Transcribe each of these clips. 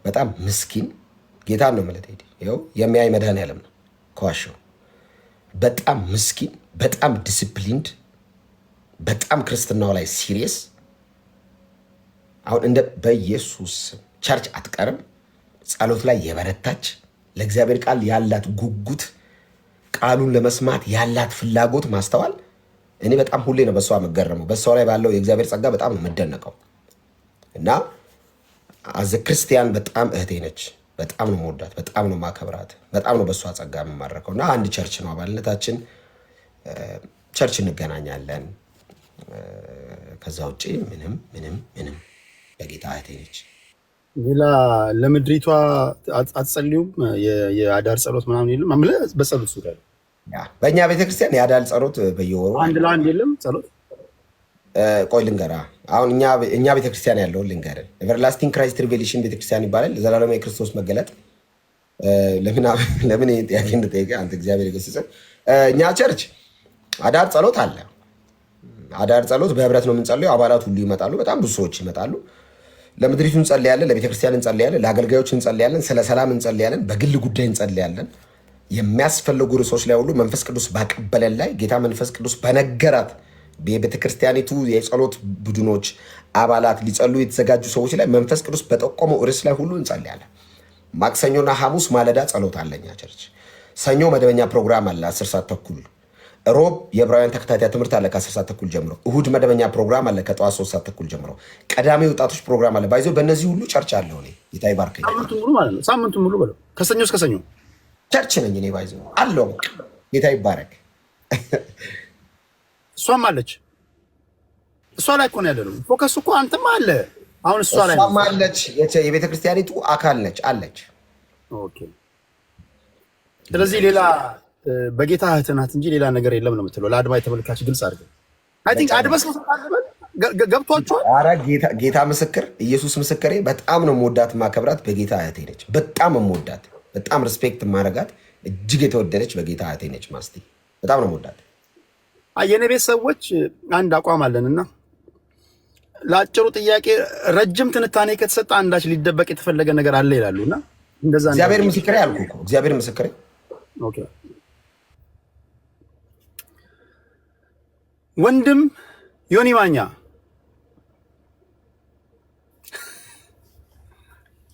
በጣም ምስኪን ጌታን ነው ማለት ይኸው የሚያይ መድኃኔዓለም ነው ከዋሻው በጣም ምስኪን በጣም ዲሲፕሊንድ በጣም ክርስትናው ላይ ሲሪየስ አሁን እንደ በኢየሱስ ቸርች አትቀርም ጸሎት ላይ የበረታች ለእግዚአብሔር ቃል ያላት ጉጉት ቃሉን ለመስማት ያላት ፍላጎት ማስተዋል እኔ በጣም ሁሌ ነው በሷ መገረመው በሷ ላይ ባለው የእግዚአብሔር ጸጋ በጣም ነው መደነቀው እና አዘ ክርስቲያን በጣም እህቴ ነች በጣም ነው መወዳት በጣም ነው ማከብራት በጣም ነው በሷ ጸጋ መማረከው እና አንድ ቸርች ነው አባልነታችን ቸርች እንገናኛለን ከዛ ውጪ ምንም በጌታ እህቴ ነች ሌላ ለምድሪቷ አትጸልዩም የአዳር ጸሎት ምናምን የለም አምለ በጸሎት ሱዳን ያ በእኛ ቤተክርስቲያን የአዳር ጸሎት በየወሩ አንድ ለአንድ የለም ጸሎት ቆይ ልንገራ አሁን እኛ ቤተክርስቲያን ያለው ልንገር ኤቨርላስቲንግ ክራይስት ሪቬሌሽን ቤተክርስቲያን ይባላል ዘላለም የክርስቶስ መገለጥ ለምን ጥያቄ እንደጠየቀ አንተ እግዚአብሔር ይገስጽ እኛ ቸርች አዳር ጸሎት አለ አዳር ጸሎት በህብረት ነው የምንጸልየው አባላት ሁሉ ይመጣሉ በጣም ብዙ ሰዎች ይመጣሉ ለምድሪቱ እንጸልያለን ለቤተክርስቲያን እንጸልያለን ለአገልጋዮች እንጸልያለን ስለ ሰላም እንጸልያለን በግል ጉዳይ እንጸልያለን የሚያስፈልጉ ርዕሶች ላይ ሁሉ መንፈስ ቅዱስ ባቀበለን ላይ ጌታ መንፈስ ቅዱስ በነገራት የቤተክርስቲያኒቱ የጸሎት ቡድኖች አባላት ሊጸሉ የተዘጋጁ ሰዎች ላይ መንፈስ ቅዱስ በጠቆመው ርዕስ ላይ ሁሉ እንጸልያለን ማክሰኞና ሐሙስ ማለዳ ጸሎት አለኛ ቸርች ሰኞ መደበኛ ፕሮግራም አለ 10 ሰዓት ተኩል ሮብ የዕብራውያን ተከታታይ ትምህርት አለ ከ10 ሰዓት ተኩል ጀምሮ እሁድ መደበኛ ፕሮግራም አለ ከጠዋት 3 ሰዓት ተኩል ጀምሮ ቀዳሚ ወጣቶች ፕሮግራም አለ ባይዞ በእነዚህ ሁሉ ቸርች አለ ነው ጌታ ይባርከኝ ሳምንቱን ሙሉ ማለት ነው ሳምንቱን ሙሉ በለው ከሰኞ እስከ ሰኞ ቸርች ነኝ እኔ ባይዞ አለው ጌታ ይባረክ እሷም አለች እሷ ላይ እኮ ነው ያለው ፎከስ እኮ አንተም አለ አሁን እሷ ላይ እሷም አለች የቤተክርስቲያኒቱ አካል ነች አለች ኦኬ ስለዚህ ሌላ በጌታ እህት ናት እንጂ ሌላ ነገር የለም ነው የምትለው ለአድማጭ ተመልካች ግልጽ አድርገህ አይ ቲንክ አድበስ ነው ገብቷቸዋል ኧረ ጌታ ምስክር ኢየሱስ ምስክሬ በጣም ነው የምወዳት ማከብራት በጌታ እህቴ ነች በጣም የምወዳት በጣም ሪስፔክት ማረጋት እጅግ የተወደደች በጌታ እህቴ ነች ማስቲ በጣም ነው የምወዳት የኔ ቤት ሰዎች አንድ አቋም አለንና ለአጭሩ ጥያቄ ረጅም ትንታኔ ከተሰጠ አንዳች ሊደበቅ የተፈለገ ነገር አለ ይላሉና እንደዛ ነው እግዚአብሔር ምስክሬ አልኩ እኮ እግዚአብሔር ምስክሬ ኦኬ ወንድም ዮኒ ማኛ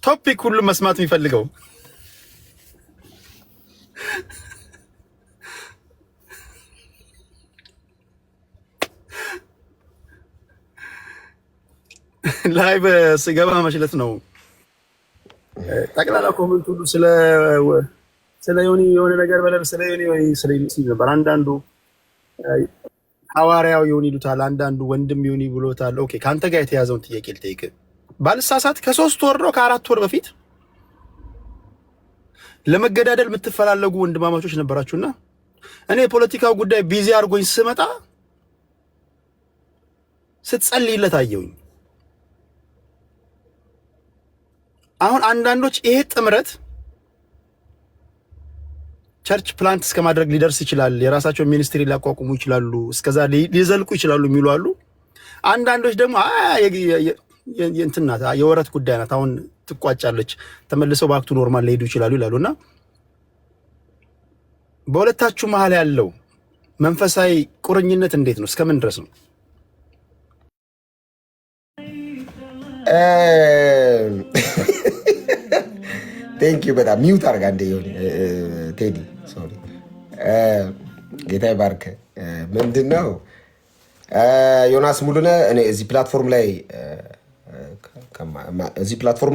ቶፒክ ሁሉ መስማት የሚፈልገው ላይ በስገባ መችለት ነው ጠቅላላ ኮሜንት ሁሉ ስለ ዮኒ የሆነ ነገር በለብ ስለ ዮኒ ነበር አንዳንዱ ሐዋርያው ዮኒ ይሉታል አንዳንዱ ወንድም ዮኒ ብሎታል ኦኬ ካንተ ጋር የተያዘውን ጥያቄ ልጠይቅ ባልሳሳት ከ3 ወር ነው ከ4 ወር በፊት ለመገዳደል የምትፈላለጉ ወንድማማቾች ነበራችሁና እኔ የፖለቲካው ጉዳይ ቢዚ አድርጎኝ ስመጣ ስትጸልይለት አየሁኝ አሁን አንዳንዶች ይሄ ጥምረት ቸርች ፕላንት እስከ ማድረግ ሊደርስ ይችላል የራሳቸው ሚኒስትሪ ሊያቋቁሙ ይችላሉ እስከዛ ሊዘልቁ ይችላሉ የሚሉ አሉ አንዳንዶች ደግሞ የእንትናት የወረት ጉዳይ ናት አሁን ትቋጫለች ተመልሰው ባክቱ ኖርማል ሊሄዱ ይችላሉ ይላሉና በሁለታችሁ መሃል ያለው መንፈሳዊ ቁርኝነት እንዴት ነው እስከምን ድረስ ነው ቴንክ ዩ በጣም ሚውት አድርጋ እንደ ይሁን ቴዲ ሶሪ ጌታ ይባርክ ምንድነው ዮናስ ሙሉነ እኔ እዚህ ፕላትፎርም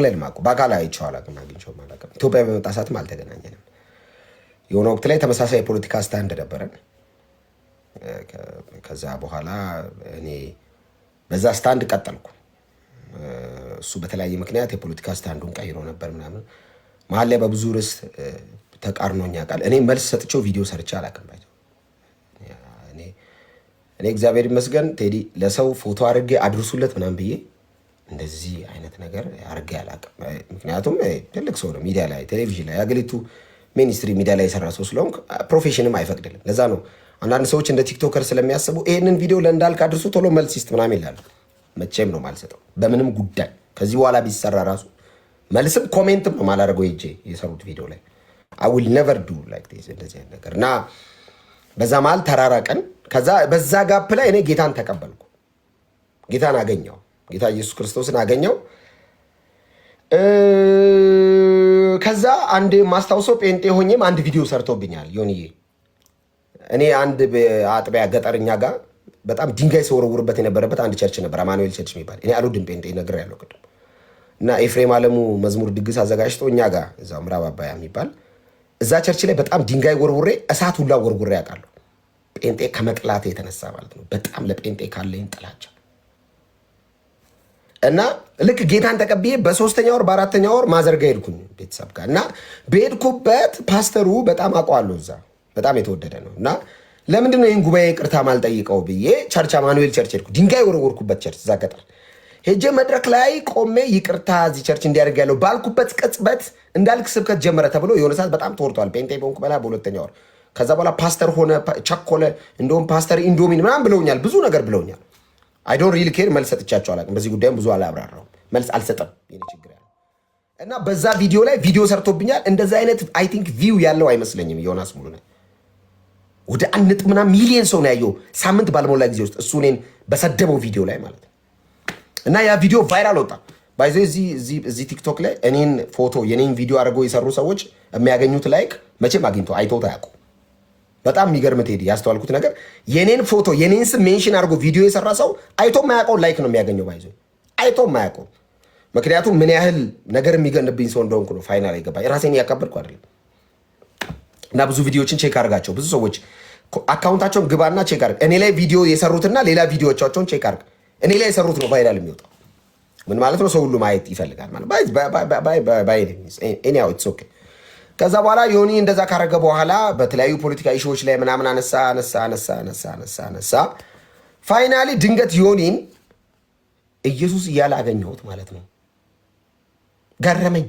ላይ ልማቁ በአካል አይቼው አላውቅም አግኝቼው አላውቅም ኢትዮጵያ በመጣ ሰዓትም አልተገናኘንም የሆነ ወቅት ላይ ተመሳሳይ የፖለቲካ ስታንድ ነበረን ከዛ በኋላ እኔ በዛ ስታንድ ቀጠልኩ እሱ በተለያየ ምክንያት የፖለቲካ ስታንዱን ቀይሮ ነበር ምናምን መሀል ላይ በብዙ ርዕስ ተቃርኖኛ ቃል እኔ መልስ ሰጥቼው ቪዲዮ ሰርቼ አላውቅም እኔ እግዚአብሔር ይመስገን ቴዲ ለሰው ፎቶ አድርጌ አድርሱለት ምናምን ብዬ እንደዚህ አይነት ነገር አድርጌ አላውቅም ምክንያቱም ትልቅ ሰው ነው ሚዲያ ላይ ቴሌቪዥን ላይ አገሊቱ ሚኒስትሪ ሚዲያ ላይ የሰራ ሰው ስለሆንክ ፕሮፌሽንም አይፈቅድልም ለዛ ነው አንዳንድ ሰዎች እንደ ቲክቶከር ስለሚያስቡ ይሄንን ቪዲዮ ለእንዳልክ አድርሱ ቶሎ መልስ ይስጥ ምናምን ይላሉ መቼም ነው ማልሰጠው በምንም ጉዳይ ከዚህ በኋላ ቢሰራ ራሱ መልስም ኮሜንትም ነው ማላደርገው ሄጄ የሰሩት ቪዲዮ ላይ I will never do like this እንደዚህ ነገር እና በዛ መሀል ተራራቀን። ከዛ በዛ ጋፕ ላይ እኔ ጌታን ተቀበልኩ። ጌታን አገኘው። ጌታ ኢየሱስ ክርስቶስን አገኘው። ከዛ አንድ ማስታውሰው ጴንጤ ሆኜም አንድ ቪዲዮ ሰርቶብኛል ዮኒዬ። እኔ አንድ አጥቢያ ገጠርኛ ጋር በጣም ድንጋይ ሲወረውርበት የነበረበት አንድ ቸርች ነበር፣ አማኑኤል ቸርች የሚባል። እኔ አልወድም ጴንጤ ነግሬያለሁ ቅድም። እና ኤፍሬም አለሙ መዝሙር ድግስ አዘጋጅቶ እኛ ጋር እዛው ምዕራብ አባያ የሚባል እዛ ቸርች ላይ በጣም ድንጋይ ወርውሬ እሳት ሁላ ወርውሬ ያውቃለሁ። ጴንጤ ከመጥላቴ የተነሳ ማለት ነው። በጣም ለጴንጤ ካለኝ ጥላቻ እና ልክ ጌታን ተቀብዬ በ3ኛ ወር በ4ኛ ወር ማዘርጋ ሄድኩኝ ቤተሰብ ጋር እና በሄድኩበት ፓስተሩ በጣም አውቀዋለሁ፣ እዛ በጣም የተወደደ ነው። እና ለምንድን ነው ይህን ጉባኤ ይቅርታ ማልጠይቀው ብዬ ቸርች አማኑኤል ቸርች ሄድኩ። ድንጋይ ወረወርኩበት ቸርች እዛ ገጠር ሄጄ መድረክ ላይ ቆሜ ይቅርታ እዚህ ቸርች እንዲያደርግ ያለው ባልኩበት ቅጽበት እንዳልክ ስብከት ጀመረ ተብሎ የሆነ ሰዓት በጣም ተወርቷል። ጴንጤ በሆንኩ በላ በ2ኛ ወር ከዛ በኋላ ፓስተር ሆነ ቸኮለ፣ እንደውም ፓስተር ኢንዶሚን ምናምን ብለውኛል፣ ብዙ ነገር ብለውኛል። አይ ዶንት ሪሊ ኬር። መልስ ሰጥቻቸው አላውቅም። በዚህ ጉዳይም ብዙ አላብራራውም። መልስ አልሰጠም። የኔ ችግር ያለው እና በዛ ቪዲዮ ላይ ቪዲዮ ሰርቶብኛል። እንደዛ አይነት አይ ቲንክ ቪው ያለው አይመስለኝም ዮናስ ሙሉነህ። ወደ 1.5 ሚሊዮን ሰው ነው ያየው ሳምንት ባልሞላ ጊዜ ውስጥ እሱ እኔን በሰደበው ቪዲዮ ላይ ማለት ነው። እና ያ ቪዲዮ ቫይራል ወጣ። ባይዞ እዚህ ቲክቶክ ላይ እኔን ፎቶ የኔን ቪዲዮ አድርገው የሰሩ ሰዎች የሚያገኙት ላይክ መቼም አግኝተው አይተውት አያውቁም። በጣም የሚገርም ቴዲ ያስተዋልኩት ነገር የኔን ፎቶ የኔን ስም ሜንሽን አድርጎ ቪዲዮ የሰራ ሰው አይቶ የማያውቀው ላይክ ነው የሚያገኘው። ባይዞ አይቶ የማያውቀው ምክንያቱም ምን ያህል ነገር የሚገንብኝ ሰው እንደሆንኩ ነው። ፋይናል አይገባ ራሴን እያካበድኩ አይደለም። እና ብዙ ቪዲዮዎችን ቼክ አድርጋቸው። ብዙ ሰዎች አካውንታቸውን ግባና ቼክ አድርግ። እኔ ላይ ቪዲዮ የሰሩትና ሌላ ቪዲዮዎቻቸውን ቼክ አድርግ። እኔ ላይ የሰሩት ነው ቫይራል የሚወጣው። ምን ማለት ነው? ሰው ሁሉ ማየት ይፈልጋል ማለት ኦኬ። ከዛ በኋላ ዮኒ እንደዛ ካረገ በኋላ በተለያዩ ፖለቲካ ኢሹዎች ላይ ምናምን አነሳ። ፋይናሊ ድንገት ዮኒን ኢየሱስ እያለ አገኘሁት ማለት ነው። ገረመኝ፣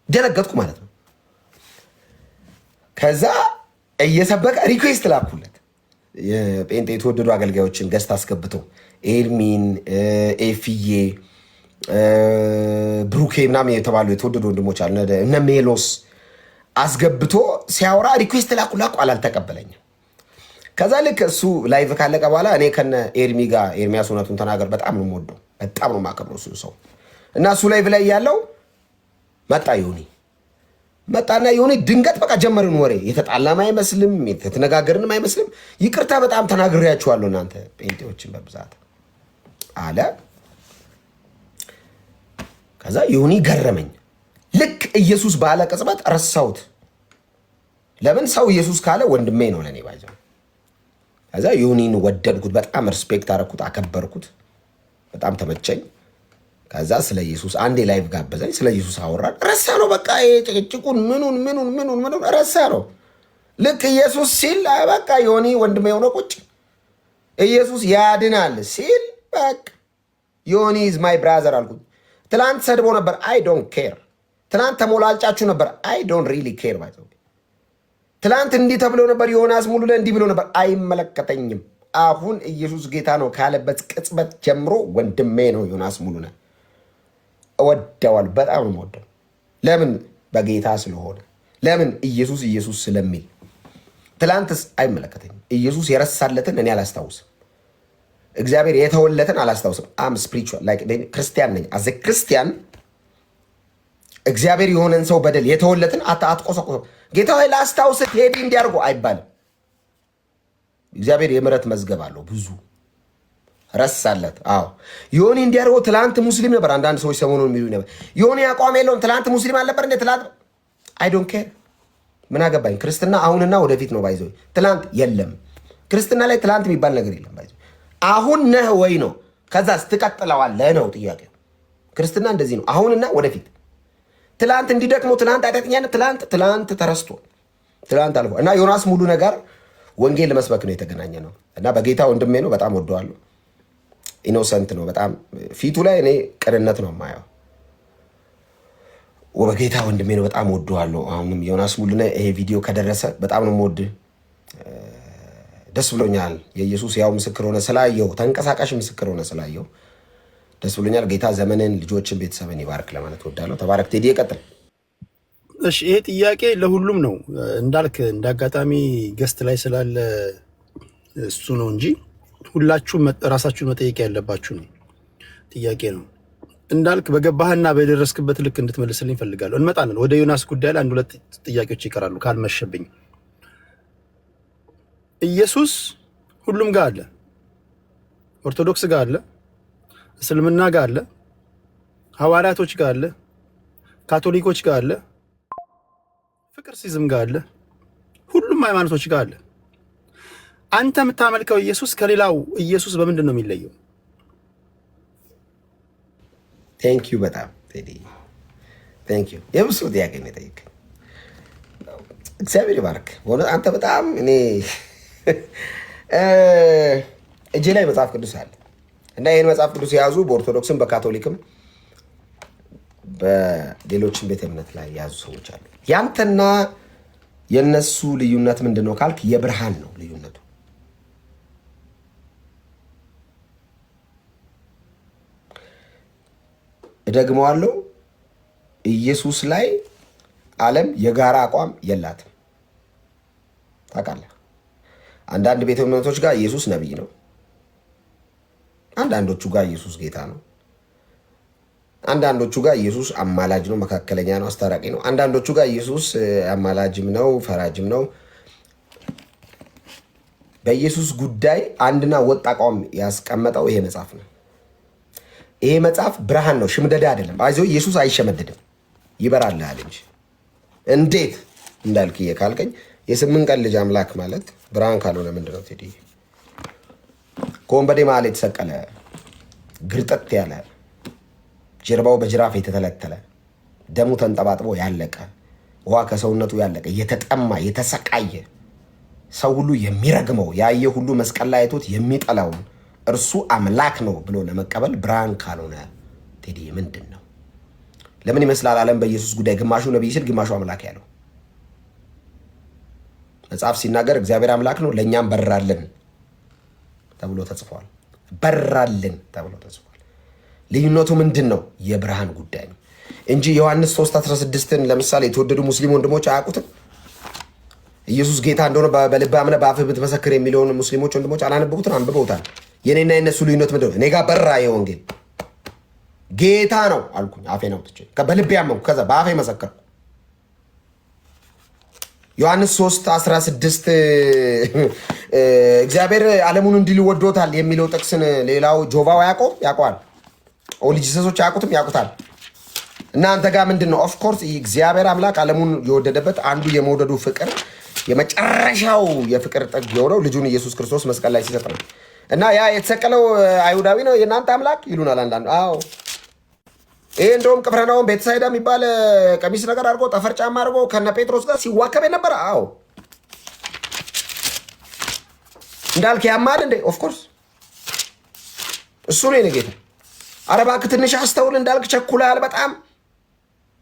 ደነገጥኩ ማለት ነው። ከዛ እየሰበከ ሪኩዌስት ላኩለት የጴንጤ የተወደዱ አገልጋዮችን ገስት አስገብቶ ኤርሚን፣ ኤፍዬ፣ ብሩኬ ምናምን የተባሉ የተወደዱ ወንድሞች አሉ እነ ሜሎስ አስገብቶ ሲያወራ ሪኩዌስት ላኩ አላልተቀበለኝም። ከዛ ልክ እሱ ላይቭ ካለቀ በኋላ እኔ ከነ ኤርሚ ጋር ኤርሚያስ እውነቱን ተናገር በጣም ነው የምወደው፣ በጣም ነው የማከብረው እሱ ሰው እና እሱ ላይቭ ላይ ያለው መጣ ዮኒ መጣና ዮኒ ድንገት በቃ ጀመርን ወሬ። የተጣላም አይመስልም የተነጋገርንም አይመስልም። ይቅርታ በጣም ተናግሬያችኋለሁ እናንተ ጴንጤዎችን በብዛት አለ። ከዛ ዮኒ ገረመኝ። ልክ ኢየሱስ ባለ ቅጽበት ረሳሁት። ለምን ሰው ኢየሱስ ካለ ወንድሜ ነው ለኔ ባይዘው። ከዛ ዮኒን ወደድኩት፣ በጣም ሪስፔክት አደረኩት፣ አከበርኩት፣ በጣም ተመቸኝ። ከዛ ስለ ኢየሱስ አንዴ ላይቭ ጋበዘኝ። ስለ ኢየሱስ አወራን። ረሳ ነው በቃ ጭቅጭቁን ምኑን ረሳ ነው። ልክ ኢየሱስ ሲል በቃ ዮኒ ወንድሜ የሆነ ቁጭ ኢየሱስ ያድናል ሲል በቃ ዮኒ ኢዝ ማይ ብራዘር አልኩኝ። ትላንት ሰድቦ ነበር፣ አይ ዶንት ኬር። ትላንት ተሞላልጫችሁ ነበር፣ አይ ዶንት ሪሊ ኬር። ትላንት እንዲህ ተብሎ ነበር፣ ዮናስ ሙሉነህ እንዲህ ብሎ ነበር፣ አይመለከተኝም። አሁን ኢየሱስ ጌታ ነው ካለበት ቅጽበት ጀምሮ ወንድሜ ነው ዮናስ ሙሉነህ። እወደዋል፣ በጣም ነው የምወደው። ለምን? በጌታ ስለሆነ። ለምን? ኢየሱስ ስለሚል። ትላንትስ አይመለከተኝም። ኢየሱስ የረሳለትን እኔ አላስታውስም። እግዚአብሔር የተወለትን አላስታውስም። አም ስፒሪቹዋል ላይክ ክርስቲያን ነኝ። አዘ ክርስቲያን እግዚአብሔር የሆነን ሰው በደል የተወለትን አትቆሰቆሰ። ጌታ ሆይ ላስታውስ ሄዲ እንዲያርጎ አይባልም። እግዚአብሔር የምሕረት መዝገብ አለው ብዙ ረሳለት። አዎ ዮኒ እንዲያርጎ ትላንት ሙስሊም ነበር። አንዳንድ ሰዎች ሰሞኑን የሚሉ ነበር ዮኒ አቋም የለውም ትላንት ሙስሊም አልነበር እንዴ? ትላንት አይ ዶንት ኬር ምን አገባኝ። ክርስትና አሁንና ወደፊት ነው ባይዘው። ትላንት የለም ክርስትና ላይ ትላንት የሚባል ነገር የለም ባይዘው። አሁን ነህ ወይ ነው። ከዛ ስትቀጥለዋለህ ነው ጥያቄው። ክርስትና እንደዚህ ነው፣ አሁንና ወደፊት። ትላንት እንዲደክሞ ትላንት አይተኛነት ትላንት ተረስቶ ትላንት አልፎ እና ዮናስ ሙሉ ነገር ወንጌል ለመስበክ ነው የተገናኘ ነው እና በጌታ ወንድሜ ነው። በጣም ወደዋለሁ። ኢኖሰንት ነው በጣም ፊቱ ላይ እኔ ቅንነት ነው የማየው። በጌታ ወንድሜ ነው። በጣም ወደዋለሁ። አሁንም ዮናስ ሙሉነህ ይሄ ቪዲዮ ከደረሰ በጣም ነው የምወድህ። ደስ ብሎኛል። የኢየሱስ ያው ምስክር ሆነ ስላየው፣ ተንቀሳቃሽ ምስክር ሆነ ስላየው ደስ ብሎኛል። ጌታ ዘመንን፣ ልጆችን፣ ቤተሰብን ይባርክ ለማለት እወዳለሁ። ተባረክ ቴዲ፣ ቀጥል። እሺ ይሄ ጥያቄ ለሁሉም ነው እንዳልክ እንዳጋጣሚ ገስት ላይ ስላለ እሱ ነው እንጂ ሁላችሁም ራሳችሁን መጠየቅ ያለባችሁ ነው ጥያቄ ነው። እንዳልክ በገባህና በደረስክበት ልክ እንድትመልስልኝ ፈልጋለሁ። እንመጣለን ወደ ዮናስ ጉዳይ ላይ 1-2 ጥያቄዎች ይቀራሉ ካልመሸብኝ። ኢየሱስ ሁሉም ጋር አለ። ኦርቶዶክስ ጋር አለ፣ እስልምና ጋር አለ፣ ሐዋርያቶች ጋር አለ፣ ካቶሊኮች ጋር አለ፣ ፍቅር ሲዝም ጋር አለ፣ ሁሉም ሃይማኖቶች ጋር አለ። አንተ የምታመልከው ኢየሱስ ከሌላው ኢየሱስ በምንድን ነው የሚለየው? ቴንክ ዩ በጣም ቴዲ ቴንክ ዩ። የብዙ ጥያቄ ነው የጠየቀኝ። እግዚአብሔር ይባርክ በእውነት አንተ በጣም እኔ እጄ ላይ መጽሐፍ ቅዱስ አለ እና ይህን መጽሐፍ ቅዱስ የያዙ በኦርቶዶክስም በካቶሊክም በሌሎችም ቤተ እምነት ላይ የያዙ ሰዎች አሉ። ያንተና የነሱ ልዩነት ምንድን ነው ካልክ የብርሃን ነው ልዩነቱ። እደግመዋለሁ፣ ኢየሱስ ላይ ዓለም የጋራ አቋም የላትም። ታውቃለህ፣ አንዳንድ ቤተ እምነቶች ጋር ኢየሱስ ነቢይ ነው፣ አንዳንዶቹ ጋር ኢየሱስ ጌታ ነው፣ አንዳንዶቹ ጋር ኢየሱስ አማላጅ ነው፣ መካከለኛ ነው፣ አስታራቂ ነው፣ አንዳንዶቹ ጋር ኢየሱስ አማላጅም ነው፣ ፈራጅም ነው። በኢየሱስ ጉዳይ አንድና ወጥ አቋም ያስቀመጠው ይሄ መጽሐፍ ነው። ይሄ መጽሐፍ ብርሃን ነው፣ ሽምደዳ አይደለም። አይዞህ ኢየሱስ አይሸመድድም፣ ይበራልሃል እንጂ። እንዴት እንዳልክ ካልከኝ የ8 ቀን ልጅ አምላክ ማለት ብርሃን ካልሆነ ምንድነው ቴዲ? ከወንበዴ መሃል የተሰቀለ ግርጠት ያለ ጀርባው በጅራፍ የተተለተለ ደሙ ተንጠባጥቦ ያለቀ ውሃ ከሰውነቱ ያለቀ የተጠማ የተሰቃየ ሰው ሁሉ የሚረግመው ያየ ሁሉ መስቀል ላይ አይቶት የሚጠላውን እርሱ አምላክ ነው ብሎ ለመቀበል ብርሃን ካልሆነ ቴዲ ምንድን ነው? ለምን ይመስላል ዓለም በኢየሱስ ጉዳይ ግማሹ ነቢይ ሲል ግማሹ አምላክ ያለው? መጽሐፍ ሲናገር እግዚአብሔር አምላክ ነው ለእኛም በራልን ተብሎ ተጽፏል። በራልን ተብሎ ተጽፏል። ልዩነቱ ምንድን ነው? የብርሃን ጉዳይ ነው እንጂ ዮሐንስ 3:16ን ለምሳሌ የተወደዱ ሙስሊም ወንድሞች አያውቁትም። ኢየሱስ ጌታ እንደሆነ በልብህ አምነህ በአፍህ ብትመሰክር የሚለውን ሙስሊሞች ወንድሞች አላነበቡትም? አንብበውታል። የኔና የነሱ ልዩነት ምንድን ነው? እኔ ጋር በራ የወንጌል ጌታ ነው አልኩኝ፣ አፌን አውጥቼ በልቤ አመንኩ፣ ከዛ በአፌ መሰከርኩ። ዮሐንስ 3:16 እግዚአብሔር ዓለሙን እንዲል ወዶታል የሚለው ጥቅስን ሌላው ጆቫው ያውቀዋል። ኦንሊ ጂሰሶች አያውቁትም? ያውቁታል። እናንተ ጋር ምንድን ነው? ኦፍኮርስ እግዚአብሔር አምላክ ዓለሙን የወደደበት አንዱ የመውደዱ ፍቅር የመጨረሻው የፍቅር ጥግ የሆነው ልጁን ኢየሱስ ክርስቶስ መስቀል ላይ ሲሰጥ ነው። እና ያ የተሰቀለው አይሁዳዊ ነው የእናንተ አምላክ ይሉናል አንዳንዱ። አዎ ይሄ እንደውም ቅፍርናሆም ቤተሳይዳ የሚባል ቀሚስ ነገር አድርጎ ጠፈር ጫማ አድርጎ ከነ ጴጥሮስ ጋር ሲዋከብ የነበረ አዎ እንዳልክ ያማል እንዴ? ኦፍኮርስ እሱ ነው የኔ ጌታ። ኧረ እባክህ ትንሽ አስተውል እንዳልክ፣ ቸኩላል በጣም።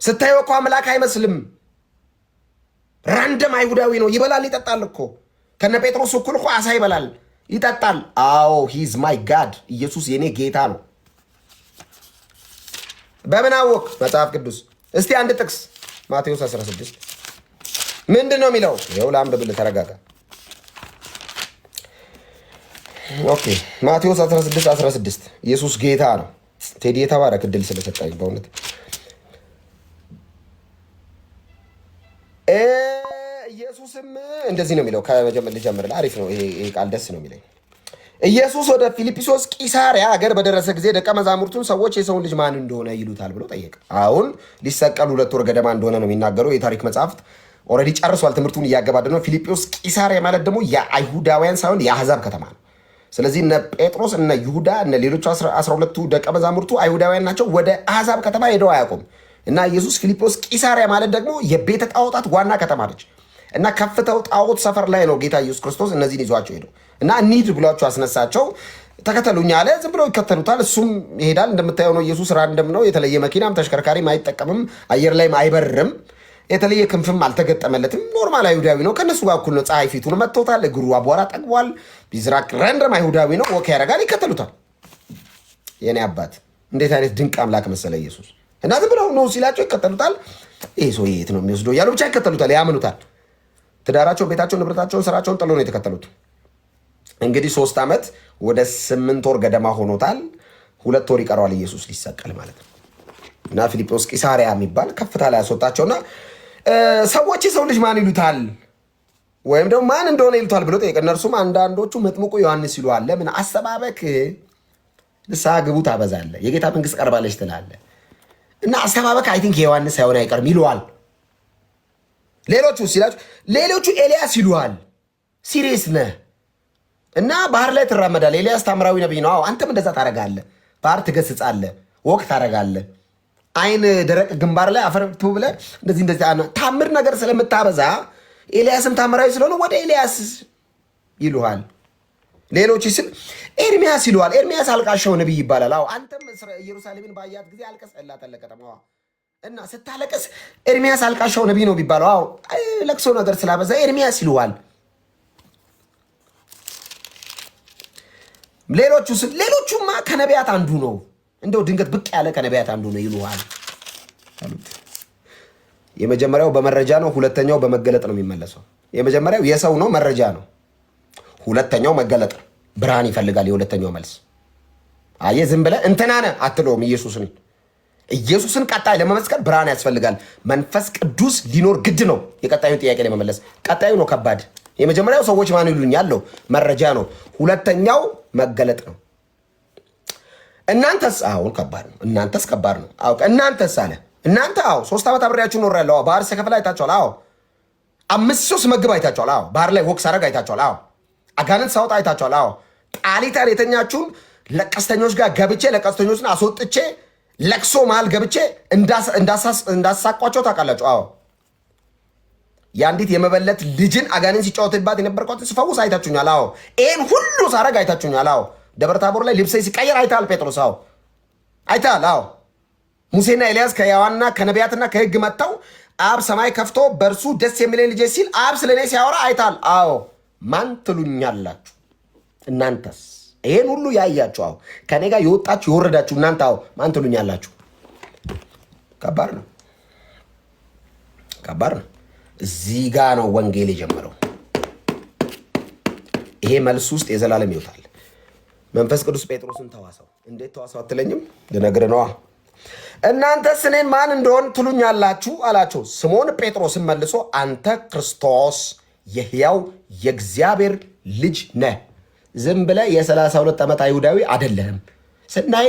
ስታየው እኮ አምላክ አይመስልም። ራንደም አይሁዳዊ ነው። ይበላል ይጠጣል እኮ ከነ ጴጥሮስ እኩል እኮ አሳ ይበላል ይጠጣል። አዎ ሂዝ ማይ ጋድ። ኢየሱስ የኔ ጌታ ነው። በምን አወቅ? መጽሐፍ ቅዱስ። እስቲ አንድ ጥቅስ ማቴዎስ 16 ምንድን ነው የሚለው? ይኸው ለአንብብልህ፣ ተረጋጋ። ኦኬ ማቴዎስ 16 ኢየሱስ ጌታ ነው። ቴዲ የተባረክ እድል ስለሰጠኝ በእውነት ኢየሱስም እንደዚህ ነው የሚለው። ከመጀመር ልጀምርልህ። አሪፍ ነው ይሄ ቃል፣ ደስ ነው የሚለኝ። ኢየሱስ ወደ ፊልጵስዩስ ቂሳሪያ ሀገር በደረሰ ጊዜ ደቀ መዛሙርቱን ሰዎች የሰውን ልጅ ማን እንደሆነ ይሉታል ብሎ ጠየቀ። አሁን ሊሰቀል 2 ወር ገደማ እንደሆነ ነው የሚናገረው የታሪክ መጽሐፍት። ኦልሬዲ ጨርሷል፣ ትምህርቱን እያገባደ ነው። ፊልጵስዩስ ቂሳሪያ ማለት ደግሞ የአይሁዳውያን ሳይሆን የአሕዛብ ከተማ ነው። ስለዚህ እነ ጴጥሮስ እነ ይሁዳ እነ ሌሎቹ 12ቱ ደቀ መዛሙርቱ አይሁዳውያን ናቸው። ወደ አሕዛብ ከተማ ሄደው አያውቁም። እና ኢየሱስ ፊልጵስዩስ ቂሳሪያ ማለት ደግሞ የቤተ ጣዖታት ዋና ከተማ ነች። እና ከፍተው ጣዖት ሰፈር ላይ ነው ጌታ ኢየሱስ ክርስቶስ እነዚህን ይዟቸው ሄደው እና እንሂድ ብሏቸው አስነሳቸው። ተከተሉኝ አለ። ዝም ብለው ይከተሉታል። እሱም ይሄዳል። እንደምታየው ነው። ኢየሱስ ራንደም ነው። የተለየ መኪናም ተሽከርካሪም አይጠቀምም። አየር ላይም አይበርም። የተለየ ክንፍም አልተገጠመለትም። ኖርማል አይሁዳዊ ነው። ከነሱ ጋር እኩል ነው። ፀሐይ ፊቱን መጥቶታል። እግሩ አቧራ ጠግቧል። ቢዝራቅ ራንደም አይሁዳዊ ነው። ወክ ያደርጋል። ይከተሉታል። የኔ አባት እንዴት አይነት ድንቅ አምላክ መሰለ ኢየሱስ። እና ዝም ብለው ነው ሲላቸው ይከተሉታል። ይሄ ሰው የት ነው የሚወስደው እያሉ ብቻ ይከተሉታል፣ ያምኑታል። ትዳራቸውን፣ ቤታቸውን፣ ንብረታቸውን፣ ስራቸውን ጥሎ ነው የተከተሉት። እንግዲህ 3 ዓመት ወደ 8 ወር ገደማ ሆኖታል። 2 ወር ይቀረዋል ኢየሱስ ሊሰቀል ማለት ነው። እና ፊልጶስ ቂሳሪያ የሚባል ከፍታ ላይ ያስወጣቸውና ሰዎች የሰው ልጅ ማን ይሉታል ወይም ደግሞ ማን እንደሆነ ይሉታል ብሎ ጠየቀ። እነርሱም አንዳንዶቹ መጥምቁ ዮሐንስ ይሉሃል፣ ለምን አሰባበክ ንስሐ ግቡ ታበዛለህ፣ የጌታ መንግስት ቀርባለች ትላለህ እና አሰባበክ አይ ቲንክ የዮሐንስ ሳይሆን አይቀርም ይሉሃል። ሌሎቹ ሲላችሁ ሌሎቹ ኤልያስ ይሉሃል፣ ሲሪየስ ነህ እና ባህር ላይ ትራመዳለህ። ኤልያስ ታምራዊ ነብይ ነው። አንተም እንደዛ ታደርጋለህ። ባህር ትገስጻለህ፣ ወቅ ታደርጋለህ። አይን ደረቅ ግንባር ላይ አፈር ብለህ እንደዚህ ታምር ነገር ስለምታበዛ ኤልያስም ታምራዊ ስለሆነ ወደ ኤልያስ ይሉሃል። ሌሎች ስል ኤርሚያስ ይሉሃል። ኤርሚያስ አልቃሻው ነብይ ይባላል። አንተም ኢየሩሳሌምን ባያት ጊዜ አልቀስላታለህ ከተማዋ እና ስታለቀስ ኤርሚያስ አልቃሻው ነብይ ነው ቢባለው ለቅሶ ነገር ስላበዛ ኤርሚያስ ይሉሃል። ሌሎቹማ ከነቢያት አንዱ ነው፣ እንደው ድንገት ብቅ ያለ ከነቢያት አንዱ ነው ይሉሃል። የመጀመሪያው በመረጃ ነው፣ ሁለተኛው በመገለጥ ነው የሚመለሰው። የመጀመሪያው የሰው ነው፣ መረጃ ነው። ሁለተኛው መገለጥ ነው፣ ብርሃን ይፈልጋል። የሁለተኛው መልስ አየህ፣ ዝም ብለህ እንትና ነህ አትለውም። ኢየሱስን ቀጣይ ለመመስከር ብርሃን ያስፈልጋል። መንፈስ ቅዱስ ሊኖር ግድ ነው። የቀጣዩን ጥያቄ ለመመለስ ቀጣዩ ነው ከባድ። የመጀመሪያው ሰዎች ማን ይሉኛል ነው፣ መረጃ ነው። ሁለተኛው መገለጥ ነው። እናንተስ? አሁን ከባድ ነው። እናንተስ ከባድ ነው። እናንተስ አለ። እናንተ 3 ዓመት አብሬያችሁ ኖሬያለሁ። ባህር ስከፍል አይታችኋል። 5 ሰው ስመግብ አይታችኋል። ባህር ላይ ወክ ሳረግ አይታችኋል። አጋንንት ሳወጣ አይታችኋል። ጣሊታን የተኛችሁን ለቀስተኞች ጋር ገብቼ ለቀስተኞችን አስወጥቼ ለቅሶ መሃል ገብቼ እንዳሳቋቸው ታውቃላችሁ። የአንዲት የመበለት ልጅን አጋንንት ሲጫወትባት የነበርኳትን ስፈውስ አይታችሁኛል። ይህን ሁሉ ሳረግ አይታችሁኛል። ደብረ ታቦር ላይ ልብሴ ሲቀየር አይተሃል። ጴጥሮስ አይተሃል። ሙሴና ኤልያስ ከሕያዋንና ከነቢያትና ከሕግ መጥተው አብ ሰማይ ከፍቶ በእርሱ ደስ የሚለኝ ልጄ ሲል አብ ስለ እኔ ሲያወራ አይተሃል። ማን ትሉኛላችሁ? እናንተስ? ይሄን ሁሉ ያያችሁ ከኔ ጋር የወጣችሁ የወረዳችሁ እናንተ ማን ትሉኛላችሁ? ከባድ ነው፣ ከባድ ነው። እዚህ ጋ ነው ወንጌል የጀመረው። ይሄ መልስ ውስጥ የዘላለም ይወጣል። መንፈስ ቅዱስ ጴጥሮስን ተዋሰው። እንዴት ተዋሰው አትለኝም? ልነግርህ ነዋ። እናንተስ እኔን ማን እንደሆን ትሉኛላችሁ አላቸው። ስምዖን ጴጥሮስን መልሶ አንተ ክርስቶስ የሕያው የእግዚአብሔር ልጅ ነህ። ዝም ብለህ የ32 ዓመት አይሁዳዊ አይደለህም። ስናይ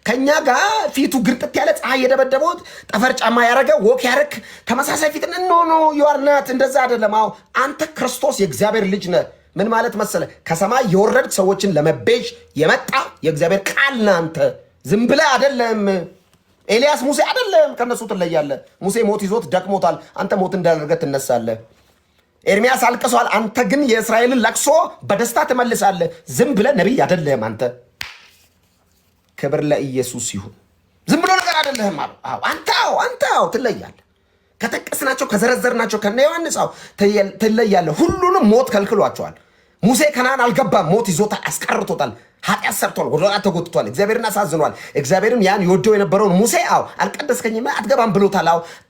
ከኛ ጋር ፊቱ ግርጥት ያለ ፀሐይ የደበደበውት ጠፈር ጫማ ያረገ ወክ ያረክ ተመሳሳይ ፊት ኖ ዩአርናት እንደዛ አይደለም። አንተ ክርስቶስ የእግዚአብሔር ልጅ ነህ። ምን ማለት መሰለ? ከሰማይ የወረድ ሰዎችን ለመቤዥ የመጣ የእግዚአብሔር ቃል ነህ አንተ። ዝም ብለህ አይደለም። ኤልያስ ሙሴ አይደለም፣ ከነሱ ትለያለህ። ሙሴ ሞት ይዞት ደክሞታል፣ አንተ ሞት እንዳደረገ ትነሳለህ። ኤርሚያስ አልቅሷል፣ አንተ ግን የእስራኤልን ለቅሶ በደስታ ትመልሳለህ። ዝም ብለህ ነቢይ አይደለም አንተ። ክብር ለኢየሱስ ይሁን። ዝም ብሎ ነገር አይደለህም አሉ። አንተ ትለያለህ። ከጠቀስናቸው ከዘረዘርናቸው ከነ ዮሐንስ ትለያለህ። ሁሉንም ሞት ከልክሏቸዋል። ሙሴ ከነዓን አልገባም፣ ሞት ይዞታል፣ አስቀርቶታል፣ ኃጢአት ሰርቷል፣ ወደ ኋላ ተጎትቷል፣ እግዚአብሔርን አሳዝኗል። እግዚአብሔርም ያን የወደው የነበረውን ሙሴ አልቀደስከኝም አትገባም ብሎታል።